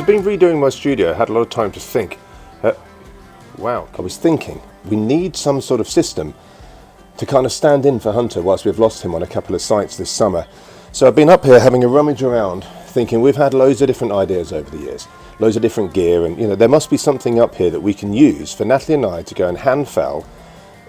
been redoing my studio, I had a lot of time to think. Wow, I was thinking, we need some sort of system to kind of stand in for Hunter whilst we've lost him on a couple of sites this summer. So I've been up here having a rummage around, thinking we've had loads of different ideas over the years, loads of different gear, and there must be something up here that we can use for Natalie and I to go and hand fell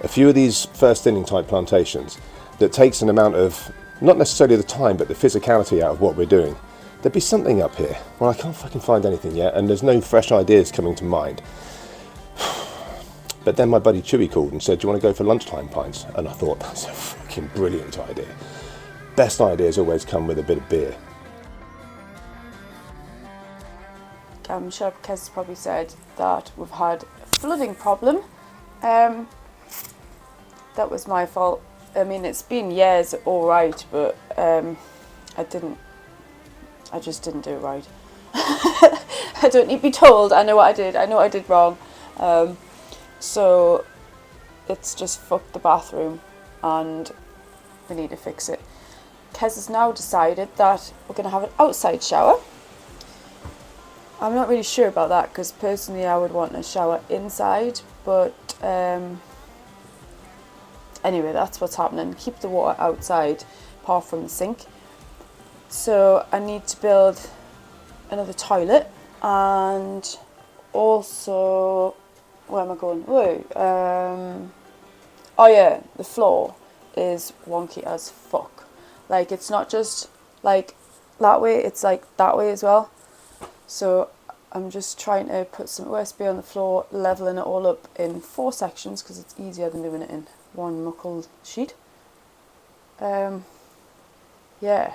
a few of these first thinning type plantations that takes an amount of, not necessarily the time, but the physicality out of what we're doing. There'd be something up here. Well, I can't fucking find anything yet, and there's no fresh ideas coming to mind. But then my buddy Chewy called and said, do you want to go for lunchtime pints? And I thought, that's a fucking brilliant idea. Best ideas always come with a bit of beer. I'm sure Kezz has probably said that we've had a flooding problem. That was my fault. I mean, it's been years all right, but I just didn't do it right. I don't need to be told. I know what I did. I know what I did wrong. So it's just fucked the bathroom and we need to fix it. Kezz has now decided that we're going to have an outside shower. I'm not really sure about that because personally I would want a shower inside, but anyway, that's what's happening. Keep the water outside apart from the sink. So I need to build another toilet, and also, where am I going? Oh yeah, the floor is wonky as fuck. Like, it's not just like that way, it's like that way as well. So I'm just trying to put some OSB on the floor, leveling it all up in 4 sections because it's easier than doing it in one muckle sheet. Yeah,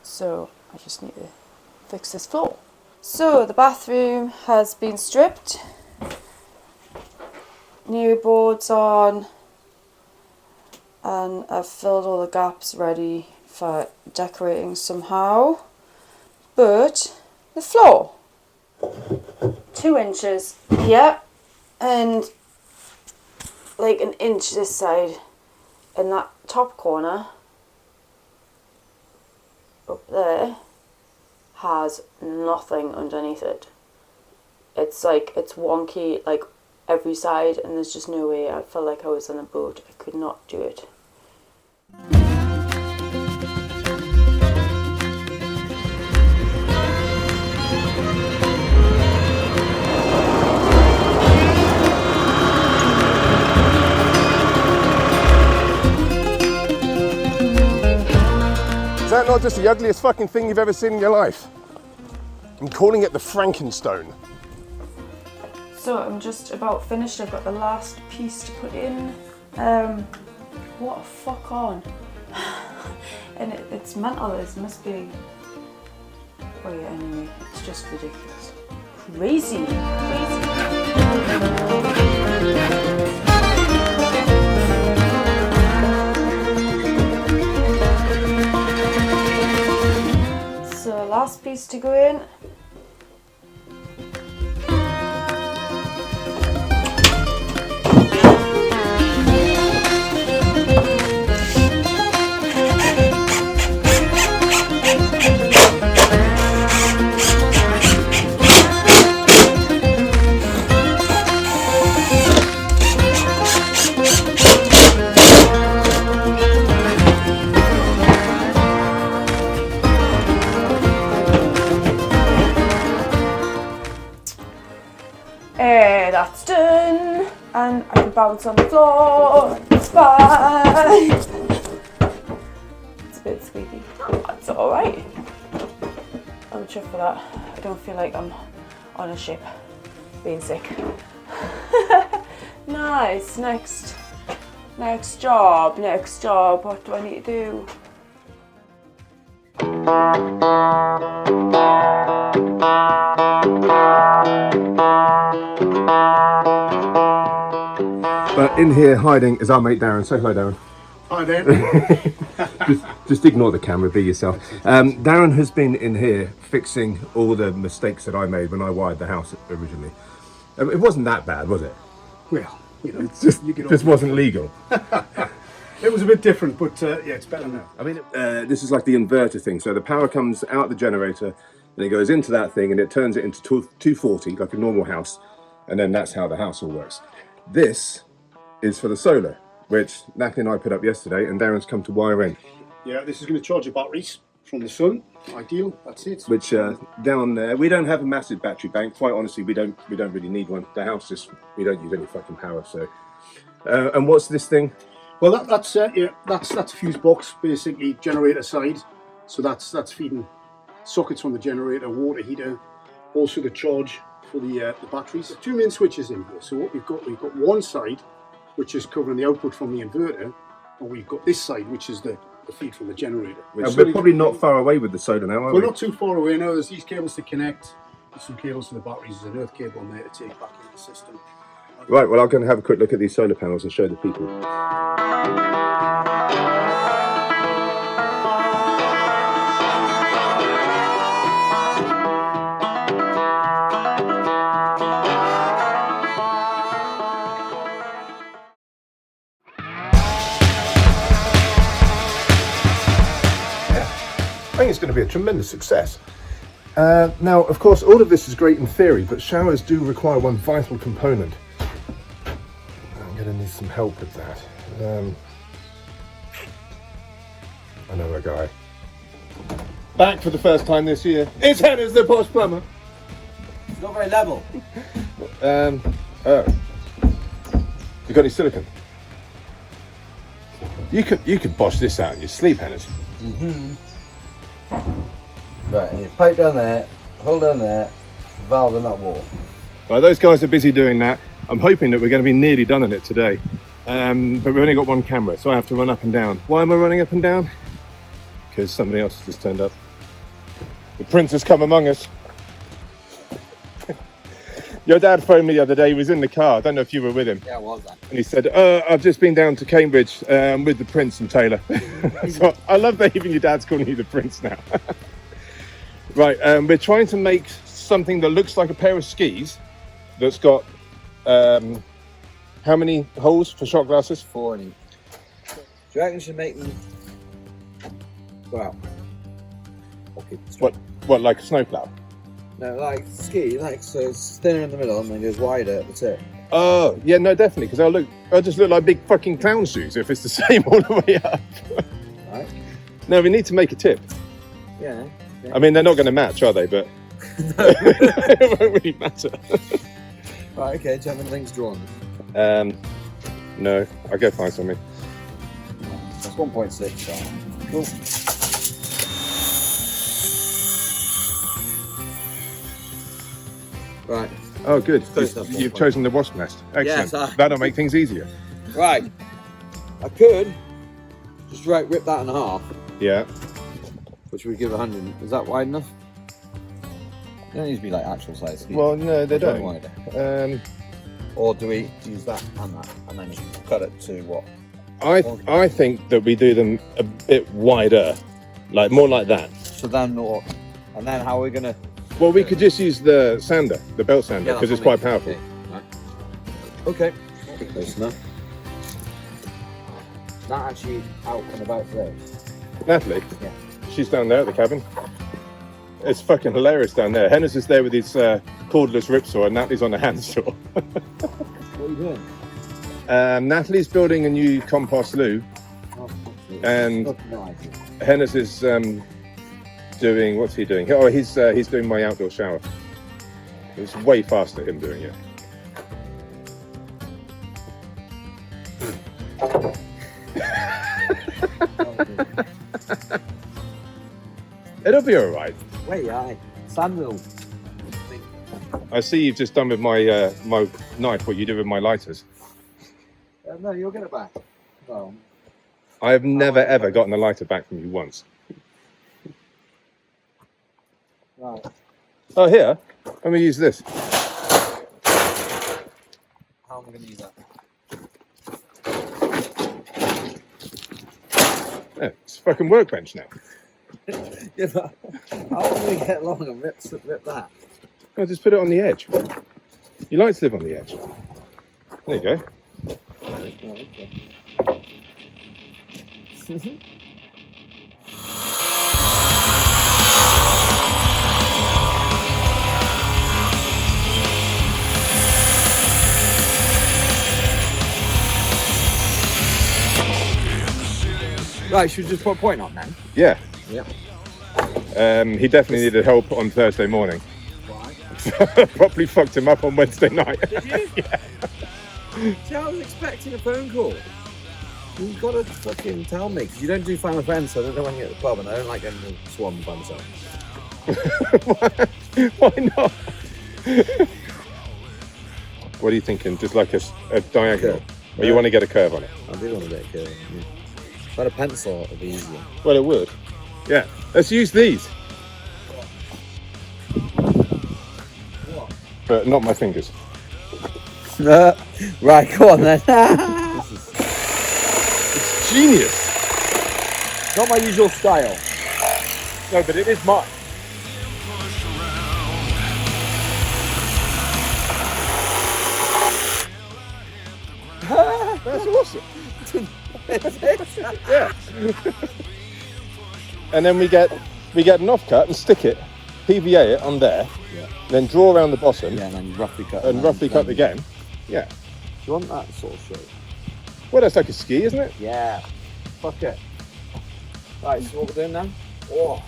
so I just need to fix this floor. So the bathroom has been stripped, new boards on, and I've filled all the gaps ready for decorating somehow. But the floor, 2 inches, yeah, and like an inch this side, and that top corner up there has nothing underneath it. It's like, it's wonky like every side, and there's just no way. I felt like I was on a boat. I could not do it. Is that not just the ugliest fucking thing you've ever seen in your life? I'm calling it the Frankenstone. So I'm just about finished. I've got the last piece to put in. What a fuck on. And it's mental. It must be. Oh yeah, anyway, it's just ridiculous. Crazy. So last piece to go in. That's done, and I can bounce on the floor. It's fine. It's a bit squeaky. That's all right. I'm chuffed for that. I don't feel like I'm on a ship being sick. Nice. Next job. What do I need to do? But in here hiding is our mate Darren. Say hello, Darren. Hi, Dan. just ignore the camera, be yourself. Darren has been in here fixing all the mistakes that I made when I wired the house originally. It wasn't that bad, was it? Well, you know, It just wasn't legal. It was a bit different, but yeah, it's better now. I mean, this is like the inverter thing. So the power comes out the generator, and it goes into that thing, and it turns it into 240, like a normal house, and then that's how the house all works. This is for the solar, which Natalie and I put up yesterday, and Darren's come to wire in. Yeah, this is going to charge the batteries from the sun. Ideal. That's it. Which down there, we don't have a massive battery bank. Quite honestly, we don't really need one. The house just, we don't use any fucking power. So, and what's this thing? Well, that's a fuse box, basically generator side. So that's feeding sockets from the generator, water heater, also the charge for the batteries. There's two main switches in here. So what we've got one side which is covering the output from the inverter, and we've got this side which is the feed from the generator. We're probably not far away with the solar now, are we? We're not too far away now. There's these cables to connect. There's some cables to the batteries. There's an earth cable on there to take back into the system. Right, well, I'm going to have a quick look at these solar panels and show the people. I think it's going to be a tremendous success. Now, of course, all of this is great in theory, but showers do require one vital component. I'm going to need some help with that. I know a guy. Back for the first time this year. It's Hannah's the posh plumber. It's not very level. Oh. You got any silicone? You could bosh this out in your sleep, Hannah's. Right, and you pipe down there, hold down there, valve in that wall. Well, those guys are busy doing that. I'm hoping that we're going to be nearly done on it today. But we've only got one camera, so I have to run up and down. Why am I running up and down? Because somebody else has just turned up. The prince has come among us. Your dad phoned me the other day. He was in the car. I don't know if you were with him. Yeah, was that? And he said, I've just been down to Cambridge with the prince and Taylor. So I love that even your dad's calling you the prince now. Right, we're trying to make something that looks like a pair of skis that's got how many holes for shot glasses? 4 in each. Do you reckon you should make them go out? Okay. What, like a snowplow? No, like ski, like so it's thinner in the middle and then goes wider at the tip. Oh, yeah, no, definitely, because I'll just look like big fucking clown shoes if it's the same all the way up. Right? No, we need to make a tip. Yeah. Okay. I mean, they're not going to match, are they? But it won't really matter. Right, okay, do you have any links drawn? No, I'll go find something. That's 1.6, so cool. Right. Oh, good. Close enough, You've 4.6. chosen the wasp nest. Excellent. Yes, That'll make things easier. Right. I could just rip that in half, Yeah. which would give 100. Is that wide enough? They don't need to be like actual size. Well, no, they don't. Wider. Or do we use that and then cut it to what? I think that we do them a bit wider, like more like that. So then what? And then how are we gonna? Well, we could just use the sander, the belt sander, because it's quite powerful. Okay. Right. Close enough. Not actually out and about today. Natalie? Yeah. She's down there at the cabin. It's fucking hilarious down there. Hennis is there with his cordless ripsaw and Natalie's on a handsaw. What are you doing? Natalie's building a new compost loo. Oh, And nice. Hennis is doing, what's he doing? Oh, he's doing my outdoor shower. It's way faster him doing it. It'll be all right. Wait, Samuel. I see you've just done with my my knife what you did with my lighters. No, you'll get it back. No. I have never ever gotten a lighter back from you once. Right. Oh, here. Let me use this. How am I going to use that? Yeah, it's a fucking workbench now. Yeah, but how am I going to get along and rip that? I'll just put it on the edge. You like to live on the edge. There you go. Right, should we just put a point on then? Yeah. Yeah. He definitely needed help on Thursday morning. Why? Properly fucked him up on Wednesday night. Did you? Yeah. See, I was expecting a phone call. You've got to fucking tell me, because you don't do final events, so I don't know when you're at the pub, and I don't like going to Swan by myself. Why not? What are you thinking? Just like a diagonal? Curve. Or you want to get a curve on it? I do want a bit of curve. Yeah. If I had a pencil, it'd be easier. Well, it would. Yeah. Let's use these. What? But not my fingers. Right, go on then. It's genius. Not my usual style. No, but it is mine. That's awesome. Yeah. And then we get an offcut and stick it, PVA it on there, Yeah. then draw around the bottom Yeah, and then roughly cut. and roughly cut again. Yeah. Do you want that sort of shape? Well, that's like a ski, isn't it? Yeah. Fuck it. Right, so what we're doing now? Oh.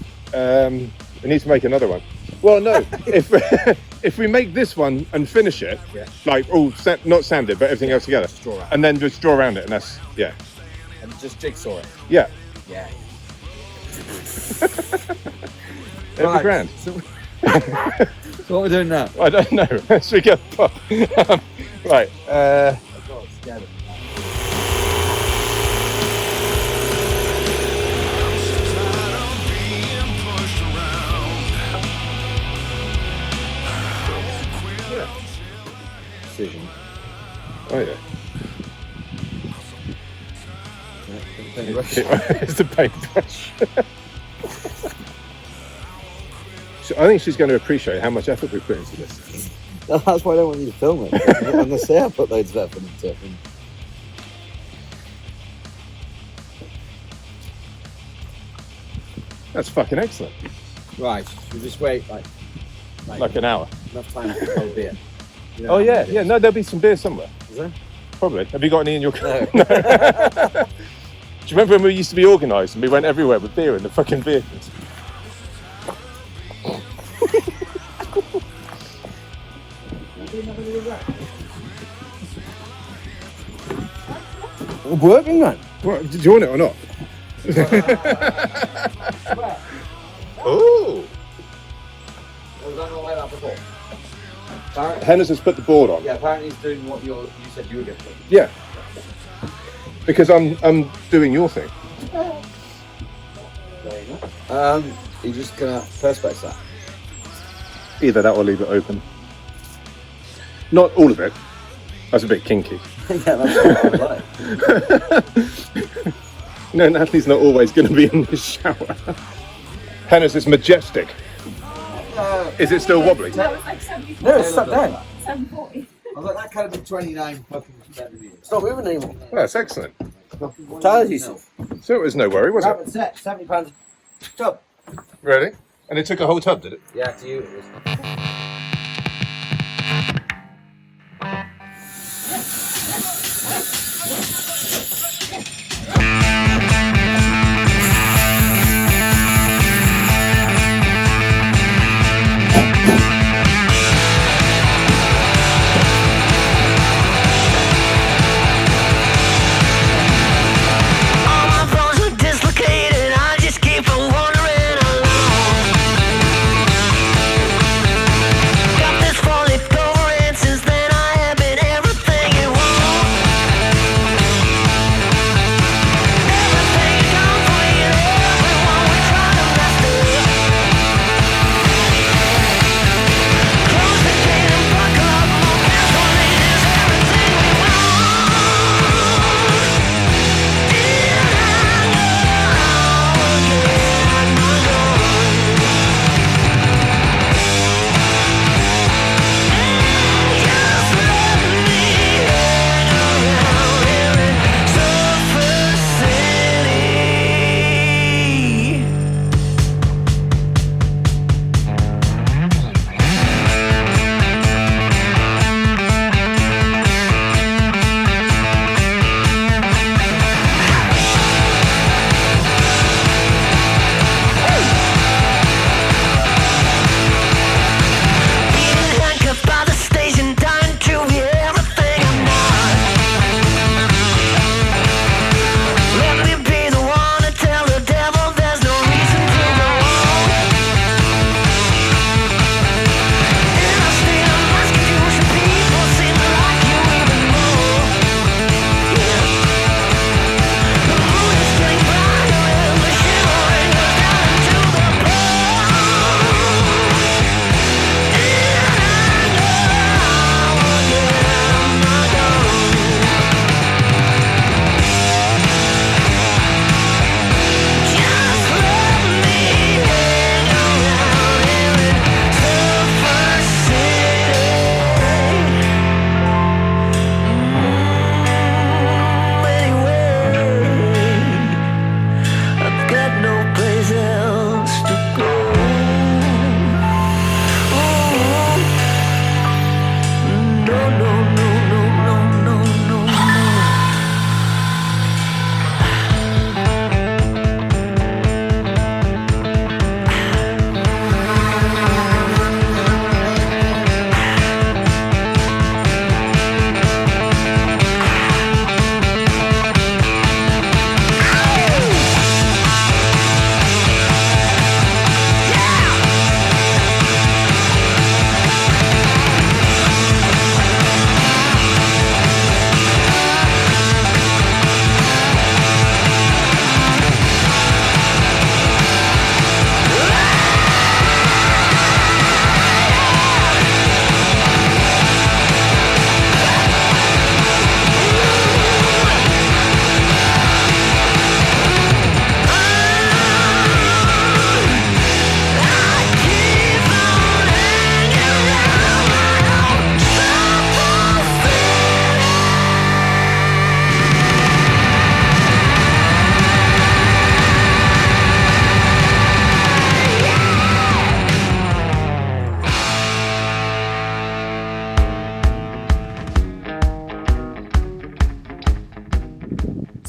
We need to make another one. Well, no. if we make this one and finish it, Yeah. like not sand it, but everything else together, Just draw around. and then just draw around it, and that's And just jigsaw it. yeah. Yeah. Every grand. So, so what we're doing now? I don't know. Let's we go. Right. Oh, God, scared of it. Decision. Oh yeah. Yeah, It's the paintbrush. So I think she's going to appreciate how much effort we put into this. that's why I don't want you to film it. I'm going to say I put loads of effort into it. That's fucking excellent. Right, we just wait Like an hour. enough time to have a beer. You know Oh how yeah, it yeah. is. No, there'll be some beer somewhere. Is there? Probably. Have you got any in your car? No. Do you remember when we used to be organised and we went everywhere with beer in the fucking vehicles? We're working, man. What, did you want it or not? Oh! Was that not like that before? Hennes has put the board on. Yeah, apparently he's doing what you said you were going to do. Yeah. Because I'm doing your thing. You're just going to perspex that. Either that or leave it open. Not all of it. That's a bit kinky. Yeah, that's what I like. No, Natalie's not always going to be in the shower. Hennes is majestic. Is it still wobbly? That was like 74. No, it's stuck down. 740. I was like, that can't be 29 fucking centimeters. It's not moving anymore. Well, that's excellent. Tell yourself. So it was no worry, was it? Rapid set, £70 tub. Really? And it took a whole tub, did it? Yeah, to you it was. All my bones are dislocated. I just keep on wandering alone.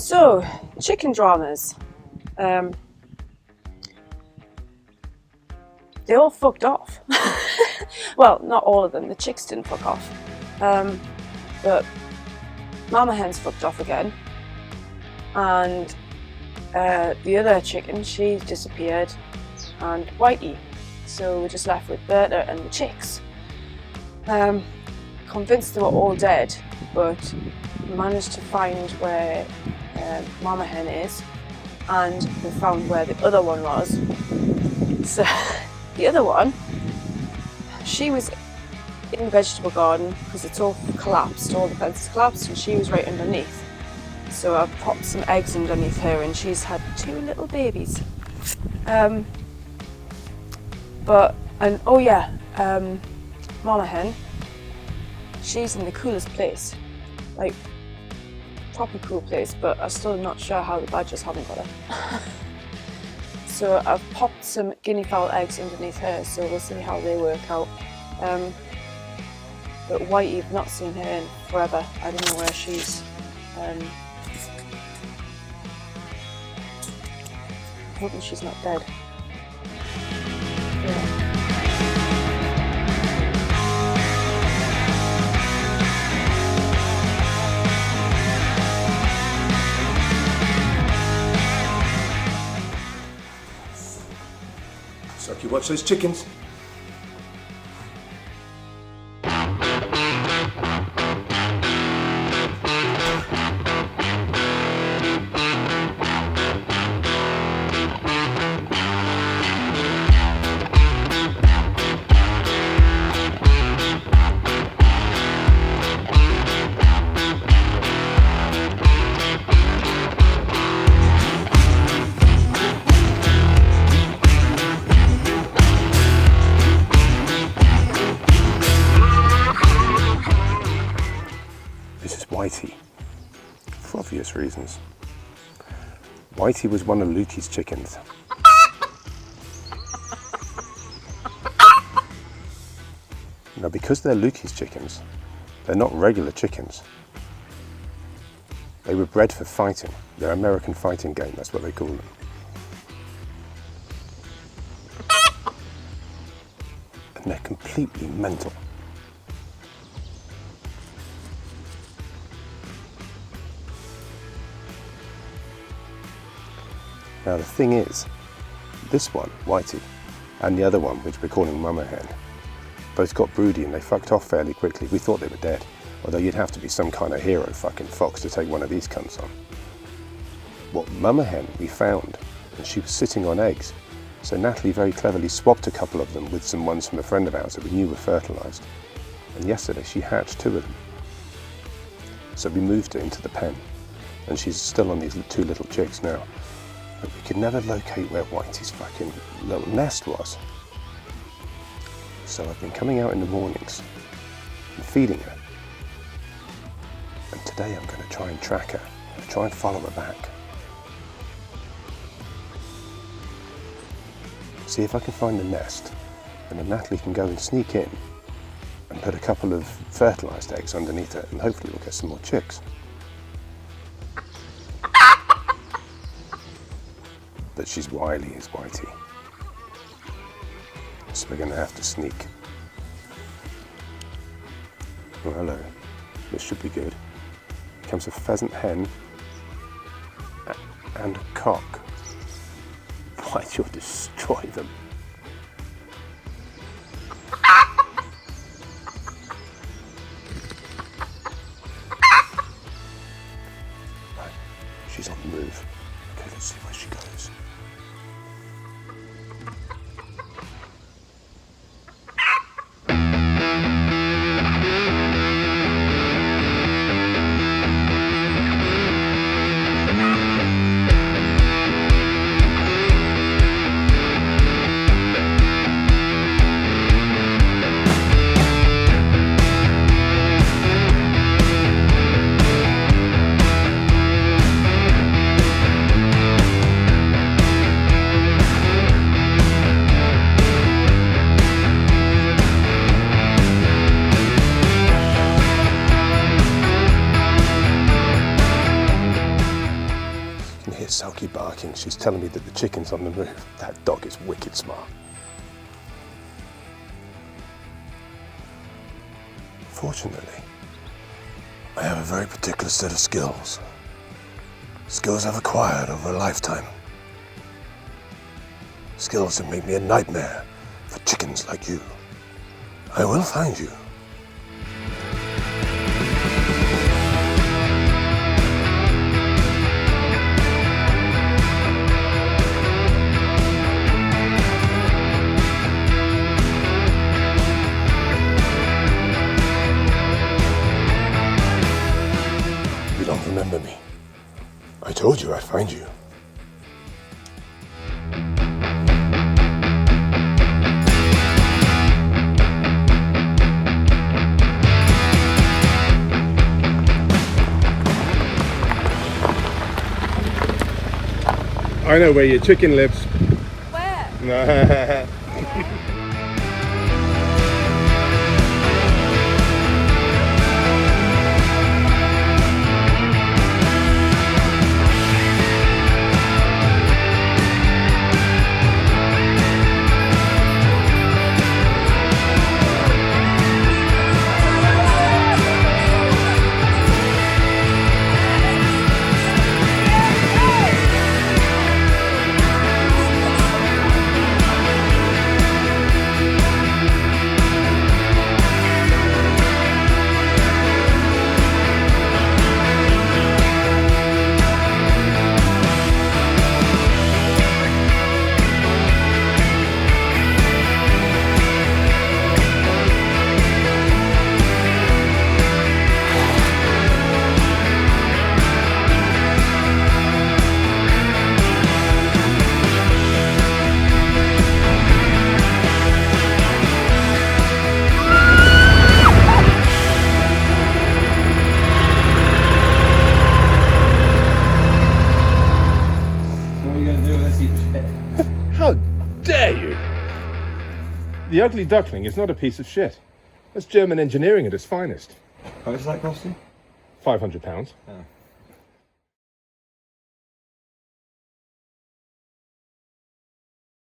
So, chicken dramas. They all fucked off. Well, not all of them. The chicks didn't fuck off. But Mama Hen's fucked off again. And the other chicken, she disappeared. And Whitey. So we're just left with Berta and the chicks. Convinced they were all dead, but managed to find where Mama Hen is, and we found where the other one was. So the other one, she was in the vegetable garden because it's all collapsed, all the fences collapsed, and she was right underneath. So I popped some eggs underneath her, and she's had 2 little babies. Mama Hen, she's in the coolest place, like proper cool place, but I'm still not sure how the badgers haven't got her. So I've popped some guinea fowl eggs underneath her, so we'll see how they work out. But Whitey, I've not seen her in forever. I don't know where she's. Hoping she's not dead. Yeah. So can you watch those chickens? Whitey, for obvious reasons. Whitey was one of Lukey's chickens. Now, because they're Lukey's chickens, they're not regular chickens. They were bred for fighting. They're American fighting game, that's what they call them. And they're completely mental. Now the thing is, this one, Whitey, and the other one, which we're calling Mama Hen, both got broody and they fucked off fairly quickly. We thought they were dead, although you'd have to be some kind of hero fucking fox to take one of these cunts on. What Mama Hen we found, and she was sitting on eggs, so Natalie very cleverly swapped a couple of them with some ones from a friend of ours that we knew were fertilised, and yesterday she hatched 2 of them. So we moved her into the pen, and she's still on these 2 little chicks now. But we could never locate where Whitey's fucking little nest was. So I've been coming out in the mornings and feeding her. And today I'm going to try and track her, and try and follow her back. See if I can find the nest, and then Natalie can go and sneak in and put a couple of fertilised eggs underneath it, and hopefully we'll get some more chicks. But she's wily as Whitey, so we're going to have to sneak. Oh, hello. This should be good. Comes a pheasant hen and a cock. Why, you'll destroy them. Right, she's on the move. Okay, let's see where she goes. hear Selkie barking, she's telling me that the chicken's on the move. That dog is wicked smart. Fortunately, I have a very particular set of skills. Skills I've acquired over a lifetime. Skills that make me a nightmare for chickens like you. I will find you. You don't remember me. I told you I'd find you. I know where your chicken lives. Where? How dare you? The ugly duckling is not a piece of shit. That's German engineering at its finest. How much does that cost you? £500. Oh.